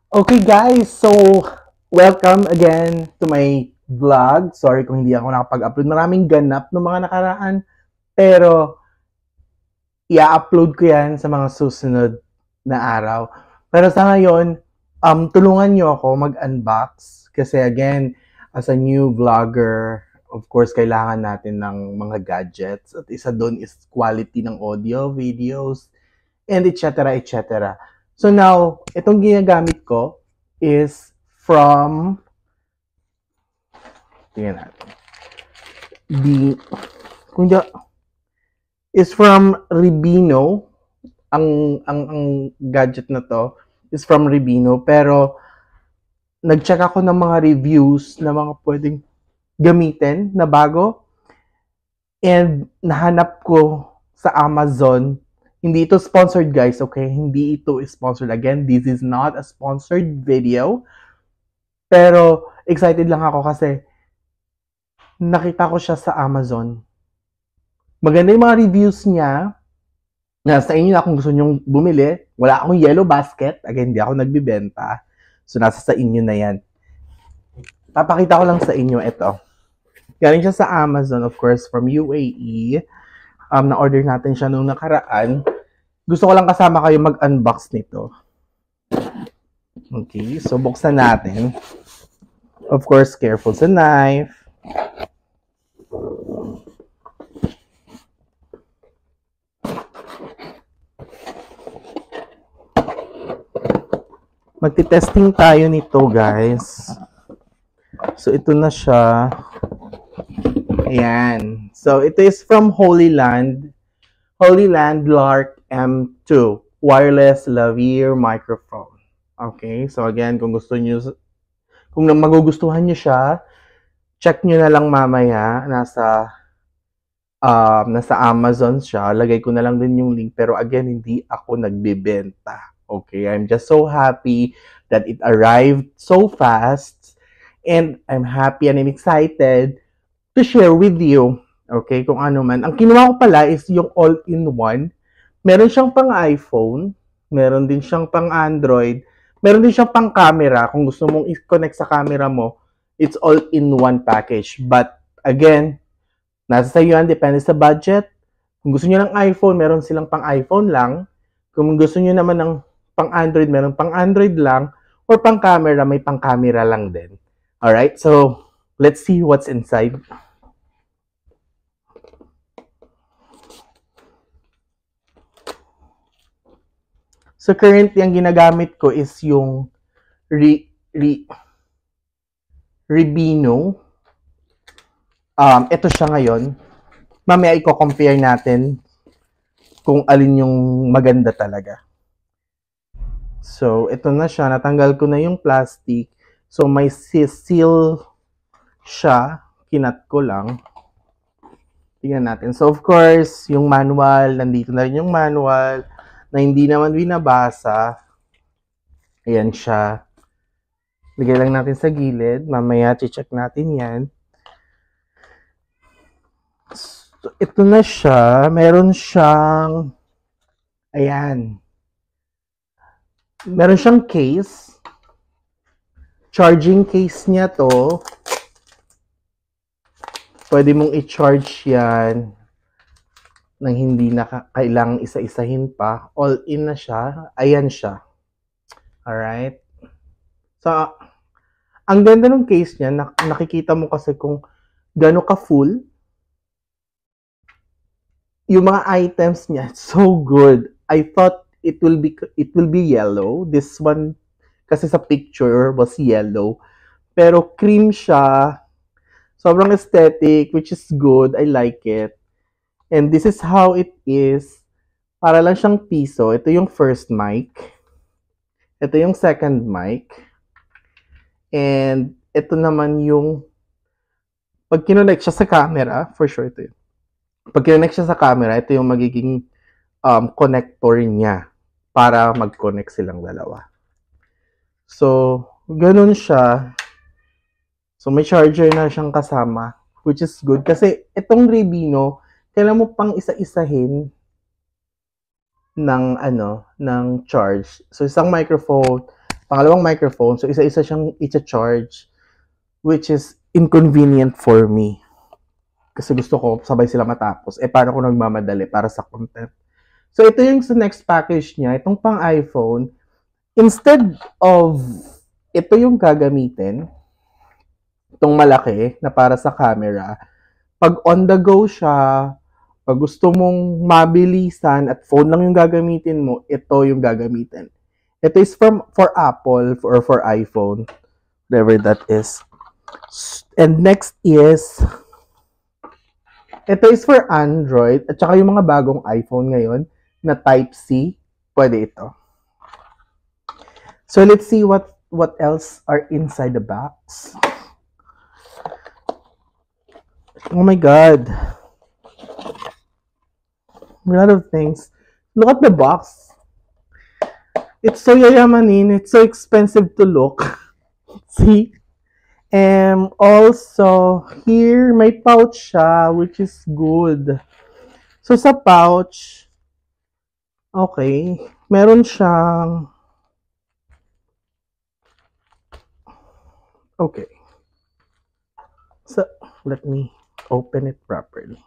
Okay guys, so welcome again to my vlog. Sorry kung hindi ako nakapag-upload. Maraming ganap ng mga nakaraan, pero i-upload ko yan sa mga susunod na araw. Pero sa ngayon, tulungan nyo ako mag-unbox. Kasi again, as a new vlogger, of course, kailangan natin ng mga gadgets. At isa doon is quality ng audio, videos, and etc. etc. So now, itong ginagamit ko is from, tingnan natin, the, kung di, is from Ribino. Ang gadget na to is from Ribino, pero nag-check ako ng mga reviews na mga pwedeng gamitin na bago, and nahanap ko sa Amazon. Hindi ito sponsored guys, okay? Hindi ito sponsored. Again, this is not a sponsored video. Pero excited lang ako kasi nakita ko siya sa Amazon. Maganda yung mga reviews niya. Nasa inyo na kung gusto nyong bumili. Wala akong yellow basket. Again, hindi ako nagbibenta. So, nasa sa inyo na yan. Papakita ko lang sa inyo ito. Galing siya sa Amazon, of course, from UAE. Na-order natin siya nung nakaraan. Gusto ko lang kasama kayo mag-unbox nito. Okay, so buksan natin. Of course, careful sa knife. Magti-testing tayo nito, guys. So, ito na siya. Ayan. So, ito is from Holy Land. Holy Land Lark M2 wireless lavalier microphone. Okay, so again, kung magugustuhan niyo siya, check niyo na lang mamaya. Nasa Amazon siya. Lagay ko na lang din yung link. Pero again, hindi ako nagbebenta. Okay, I'm just so happy that it arrived so fast. And I'm happy and I'm excited to share with you. Okay, kung ano man. Ang kinuha ko pala is yung all-in-one. Meron siyang pang iPhone, meron din siyang pang Android, meron din siyang pang camera. Kung gusto mong i-connect sa camera mo, it's all-in-one package. But again, nasa sa iyo yan, depende sa budget. Kung gusto niyo ng iPhone, meron silang pang iPhone lang. Kung gusto niyo naman ng pang Android, meron pang Android lang. Or pang camera, may pang camera lang din. Alright, so let's see what's inside. So currently, ang ginagamit ko is yung Ribino. Ito siya ngayon. Mamaya i-compare natin kung alin yung maganda talaga. So, ito na siya. Natanggal ko na yung plastic. So, may seal siya. Kinat ko lang. Tingnan natin. So, of course, yung manual. Nandito na rin yung manual na hindi naman binabasa. Ayan siya. Lagay lang natin sa gilid. Mamaya, check natin yan. So, ito na siya. Meron siyang, ayan. Meron siyang case. Charging case niya to. Pwede mong i-charge yan nang hindi na kailangang isa-isahin pa. All-in na siya. Ayan siya. Alright. So, ang ganda ng case niya, nakikita mo kasi kung gano'n ka-full. Yung mga items niya, so good. I thought it will be yellow. This one, kasi sa picture, was yellow. Pero cream siya. Sobrang aesthetic, which is good. I like it. And this is how it is. Para lang siyang piso. Ito yung first mic. Ito yung second mic. And ito naman yung pag kinonect siya sa camera, for sure ito yun. Pag kinonect siya sa camera, ito yung magiging connector niya para mag-connect silang dalawa. So, ganun siya. So, may charger na siyang kasama, which is good. Kasi itong Ribino, kailangan mo pang isa-isahin ng charge. So, isang microphone, pangalawang microphone. So, isa-isa siyang i-charge, which is inconvenient for me. Kasi gusto ko sabay sila matapos. Paano ko nagmamadali para sa content? So, ito yung sa next package niya. Itong pang iPhone, instead of ito yung gagamitin, itong malaki na para sa camera, pag on the go siya, pag gusto mong mabilisan at phone lang yung gagamitin mo, ito yung gagamitin. Ito is for Apple or for iPhone, whatever that is. And next is, ito is for Android at saka yung mga bagong iPhone ngayon na Type-C, pwede ito. So let's see what else are inside the box. Oh my god. A lot of things. Look at the box. It's so yayamanin. It's so expensive to look. See? And also, here, may pouch siya, which is good. So, sa pouch, okay, meron siyang, okay. So, let me open it properly.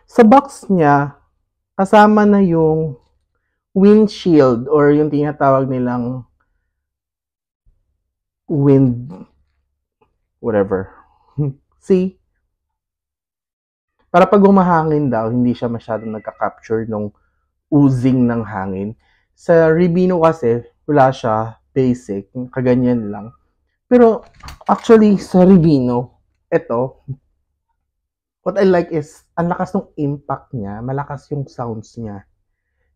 Sa box niya, kasama na yung windshield or yung tinatawag nilang wind, whatever. See? Para pag humahangin daw, hindi siya masyadong nagka-capture nung oozing ng hangin. Sa Ribino kasi, wala siya, basic, kaganyan lang. Pero, actually, sa Ribino, ito, what I like is, ang lakas ng impact niya, malakas yung sounds niya.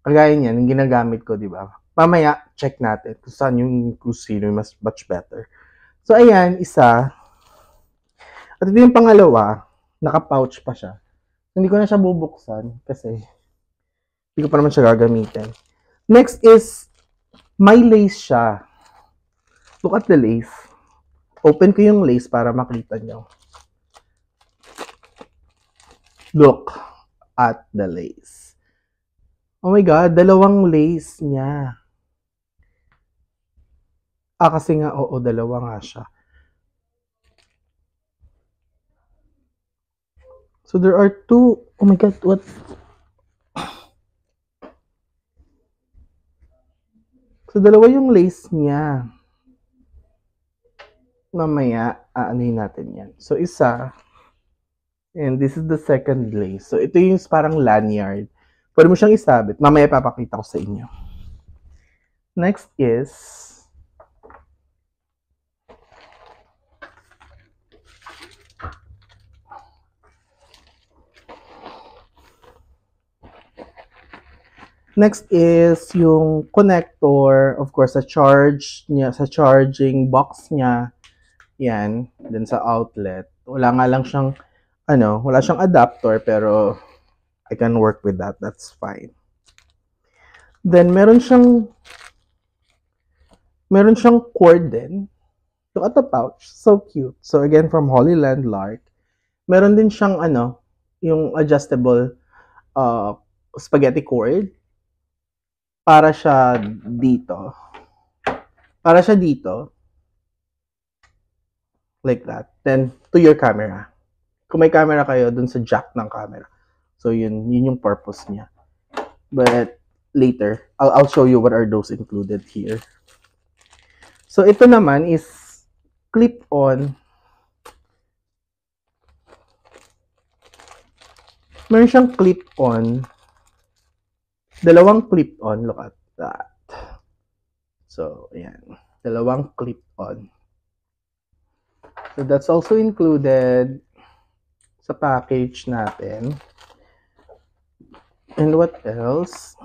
Kagaya niyan, yung ginagamit ko, di ba? Mamaya, check natin kung saan yung sino yung much better. So, ayan, isa. At ito yung pangalawa, naka-pouch pa siya. Hindi ko na siya bubuksan kasi hindi ko pa naman siya gagamitin. Next is, may lace siya. Look at the lace. Open ko yung lace para makita nyo. Look at the lace. Oh my god, dalawang lace niya. Kasi nga, oo, dalawa nga siya. So there are two, oh my god, what? So dalawa yung lace niya. Mamaya, aanoyin natin yan. So isa, and this is the second lace. So ito yung parang lanyard. Pwede mo siyang isabit. Mamaya papakita ko sa inyo. Next is, yung connector, of course, sa charge niya, sa charging box niya. Yan, then sa outlet. Wala nga lang siyang, wala siyang adapter, pero I can work with that. That's fine. Then, meron siyang cord din. Look at the pouch. So cute. So, again, from Holyland Lark. Meron din siyang, yung adjustable spaghetti cord. Para siya dito. Like that. Then, to your camera. Kung may camera kayo, dun sa jack ng camera. So, yun yung purpose niya. But, later, I'll show you what are those included here. So, ito naman is clip-on. Meron siyang clip-on. Dalawang clip-on. Look at that. So, ayan. Dalawang clip-on. So, that's also included sa package natin. And what else?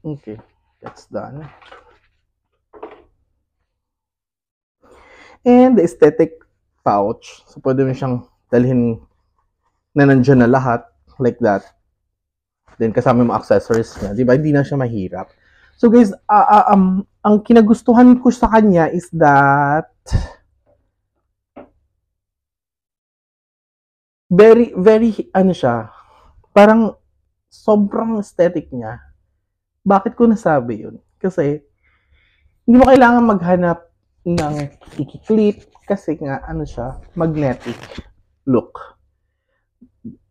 Okay, that's done. And the aesthetic pouch. So, pwede mo siyang dalhin na nandyan na lahat. Like that. Then, kasama yung accessories niya. Diba? Hindi na siya mahirap. So, guys, ang kinagustuhan ko sa kanya is that very, very, siya, parang sobrang aesthetic niya. Bakit ko nasabi yun? Kasi, hindi mo kailangan maghanap ng iki-clip kasi nga, ano siya, magnetic. Look.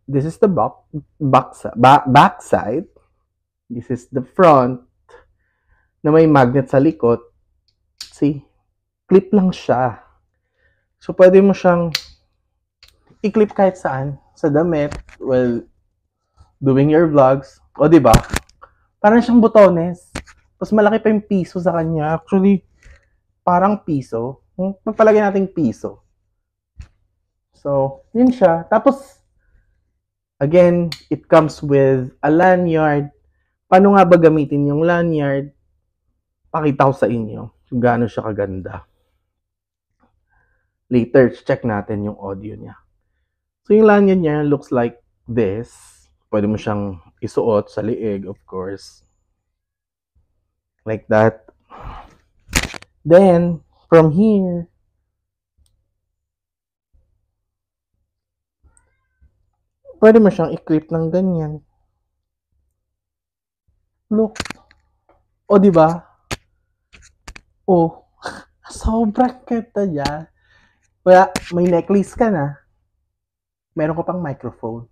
This is the back side. This is the front na may magnet sa likod. See? Clip lang siya. So, pwede mo siyang i-clip kahit saan. Sa damit, well, doing your vlogs. O, diba? Parang siyang botones. Mas malaki pa yung piso sa kanya. Actually, parang piso. Magpalagay natin piso. So, yun siya. Tapos, again, it comes with a lanyard. Paano nga ba gamitin yung lanyard? Pakita ko sa inyo kung gaano siya kaganda. Later, check natin yung audio niya. So, yung lanyard niya looks like this. Pwede mo siyang isuot sa liig, of course. Like that. Then, from here, pwede mo siyang i-clip ng ganyan. Look. O, diba? O, sobrang ganda niya. Kaya, may necklace ka na. Meron ka pang microphone.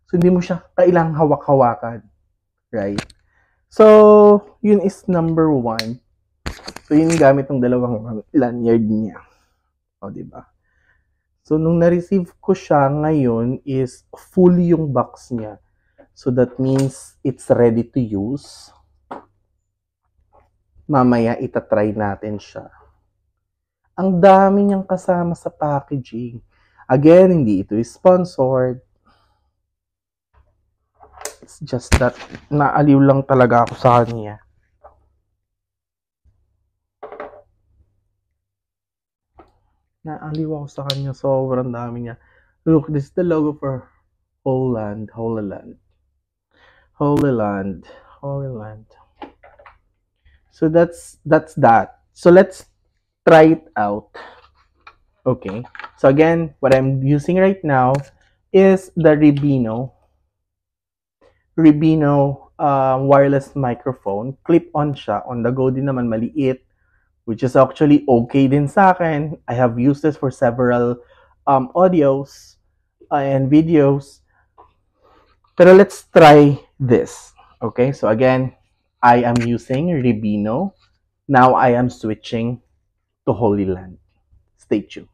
So, hindi mo siya kailangang hawak-hawakan. Right? So, yun is number 1. So, yun yung gamit ng dalawang lanyard niya. O, diba? So, nung na-receive ko siya ngayon is full yung box niya. So, that means it's ready to use. Mamaya, itatry natin siya. Ang dami niyang kasama sa packaging. Again, hindi ito sponsored. It's just that naaliw lang talaga ako sa kanya. Naaliw ako sa kanya. Sobrang dami niya. Look, this is the logo for Holland. So that's that. So let's try it out. Okay. So again, what I'm using right now is the Ribino wireless microphone. Clip-on siya. On the go din naman, maliit. Which is actually okay din sa akin. I have used this for several audios and videos. Pero let's try this. Okay, so again, I am using Ribino. Now I am switching to Holy Land. Stay tuned.